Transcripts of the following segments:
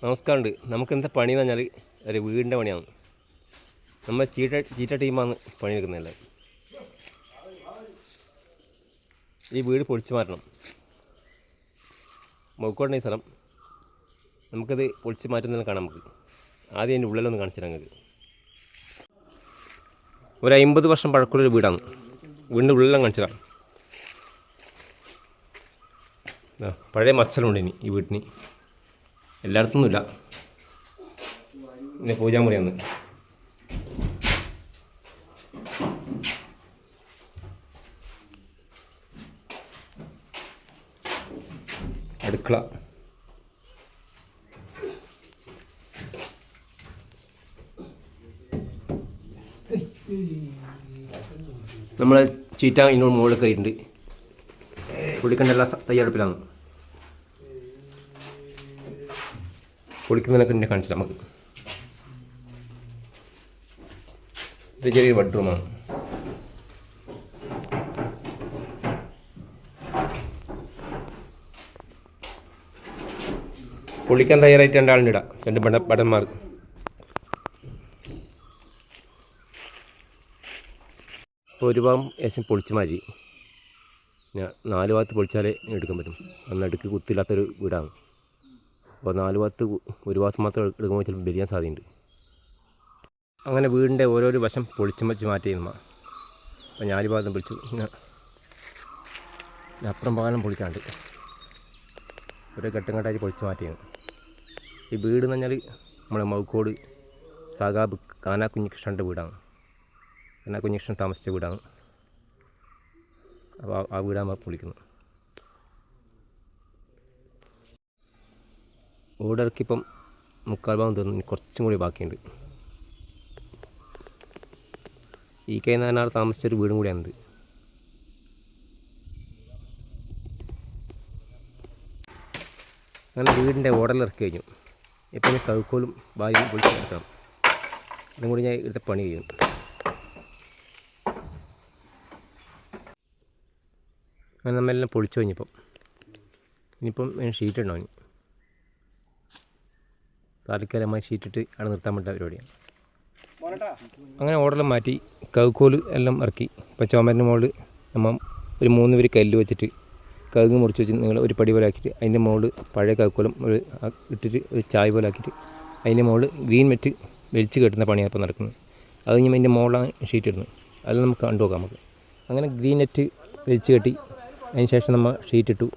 നമസ്കാരമുണ്ട്. നമുക്കെന്താ പണിയെന്ന് പറഞ്ഞാൽ ഒരു വീടിൻ്റെ പണിയാണ്. നമ്മൾ ചീറ്റ ടീമാണ് പണിയെടുക്കുന്നതല്ലേ. ഈ വീട് പൊളിച്ചു മാറ്റണം. മൗക്കോട്ടെ ഈ സ്ഥലം. നമുക്കത് പൊളിച്ച് മാറ്റുന്നതിന് കാണാം. നമുക്ക് ആദ്യം അതിൻ്റെ ഉള്ളിലൊന്ന് കാണിച്ചു തരാം. നിങ്ങൾക്ക് ഒരു 50 വർഷം പഴക്കമുള്ളൊരു വീടാണ്. വീടിൻ്റെ ഉള്ളിലെല്ലാം കാണിച്ചു തരാം. പഴയ മച്ചലുണ്ട് ഇനി ഈ വീട്ടിന്. എല്ലായിടത്തൊന്നുമില്ല. പിന്നെ പൂജാമുറിയാണ്. അടുക്കള. നമ്മളെ ചീറ്റ ഇതിനോട് മുകളിൽ കയറിയിട്ടുണ്ട്. കുളിക്കേണ്ട എല്ലാ തയ്യാറെടുപ്പിലാണ്. കുളിക്കുന്നതിനൊക്കെ എന്നെ കാണിച്ചില്ല. നമുക്ക് ഇത് ചെറിയൊരു ബെഡ്റൂമാണ്. കുളിക്കാൻ തയ്യാറായിട്ട് രണ്ടാളിനിടാം. രണ്ട് ഭടന്മാർ. ഇപ്പോൾ ഒരു ഭാഗം ഏകദേശം പൊളിച്ചു മാറ്റി. ഞാൻ 4 ഭാഗത്ത് പൊളിച്ചാലേ എടുക്കാൻ പറ്റും. നടുക്ക് കുത്തില്ലാത്തൊരു വീടാണ്. അപ്പോൾ 4 ഭാഗത്ത് ഒരു ഭാഗത്ത് മാത്രം എടുക്കുമ്പോൾ ചിലപ്പോൾ ബലിയാൻ സാധ്യതയുണ്ട്. അങ്ങനെ വീടിൻ്റെ ഓരോരോ വശം പൊളിച്ചു വെച്ച് മാറ്റിയിരുന്നു. അപ്പോൾ 4 ഭാഗത്തും പൊളിച്ചു. പിന്നെ അപ്പുറം ഭാഗം പൊളിക്കാണ്ട് ഓരോ ഘട്ടം ഘട്ടമായിട്ട് പൊളിച്ചു മാറ്റിയിരുന്നു. ഈ വീട് എന്ന് പറഞ്ഞാൽ നമ്മുടെ മൗക്കോട് സഖാബ് കാനാ കുഞ്ഞികൃഷ്ണൻ്റെ വീടാണ്. കാനാ കുഞ്ഞികൃഷ്ണൻ താമസിച്ച വീടാണ്. അപ്പോൾ ആ വീടാണ് നമ്മൾ പൊളിക്കുന്നത്. ഓടിറക്കിപ്പം 3/4 ഭാഗം തീർന്നു. കുറച്ചും കൂടി ബാക്കിയുണ്ട്. ഈ കഴിഞ്ഞാൽ താമസിച്ചൊരു വീടും കൂടിയാണിത്. അങ്ങനെ വീടിൻ്റെ ഓടലിറക്കി കഴിഞ്ഞു. ഇപ്പം ഞാൻ കഴുക്കോലും ബായും പൊളിച്ച് എടുക്കണം. ഇതും കൂടി ഞാൻ ഇവിടുത്തെ പണി ചെയ്യും. അങ്ങനെ നമ്മളെല്ലാം പൊളിച്ചു കഴിഞ്ഞപ്പം ഇനിയിപ്പം ഷീറ്റ് ഉണ്ടാവും. താൽക്കാലമായി ഷീറ്റിട്ട് അവിടെ നിർത്താൻ പറ്റുന്ന പരിപാടിയാണ്. അങ്ങനെ ഓടെല്ലാം മാറ്റി കഴുക്കോല് എല്ലാം ഇറക്കി. ഇപ്പോൾ ചുമരിൻ്റെ മുകളിൽ നമ്മൾ ഒരു 3 വരി കല്ല് വെച്ചിട്ട് കഴുക് മുറിച്ച് വെച്ച് നിങ്ങൾ ഒരു പടി പോലെ ആക്കിയിട്ട് അതിൻ്റെ മുകളിൽ പഴയ കഴുക്കോലം ഒരു ഇട്ടിട്ട് ഒരു ചായ പോലെ ആക്കിയിട്ട് അതിൻ്റെ മുകളിൽ ഗ്രീൻ മെറ്റ് വലിച്ച് കെട്ടുന്ന പണിയാണ് ഇപ്പോൾ നടക്കുന്നത്. അത് കഴിഞ്ഞ് അതിൻ്റെ മുകളിലാണ് ഷീറ്റ് ഇടുന്നത്. അതെല്ലാം നമുക്ക് കണ്ടു നോക്കാം. നമുക്ക് അങ്ങനെ ഗ്രീൻ നെറ്റ് വലിച്ച് കെട്ടി അതിന് ശേഷം നമ്മൾ ഷീറ്റ് ഇട്ടു.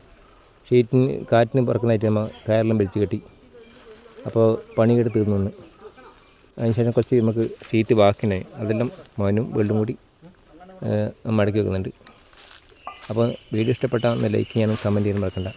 ഷീറ്റിന് കാറ്റിന് പറക്കുന്നതായിട്ട് നമ്മൾ കയറെല്ലാം വലിച്ച് കെട്ടി. അപ്പോൾ പണിയെടുത്ത് തീർന്നു വന്ന് അതിനുശേഷം കുറച്ച് നമുക്ക് ഷീറ്റ് ബാക്കിയുണ്ടായി. അതെല്ലാം മനും വെള്ളും കൂടി മടക്കി വെക്കുന്നുണ്ട്. അപ്പോൾ വീഡിയോ ഇഷ്ടപ്പെട്ടാൽ ഒന്ന് ലൈക്ക് ചെയ്യാനും കമൻറ്റ് ചെയ്യാനും മറക്കണ്ട.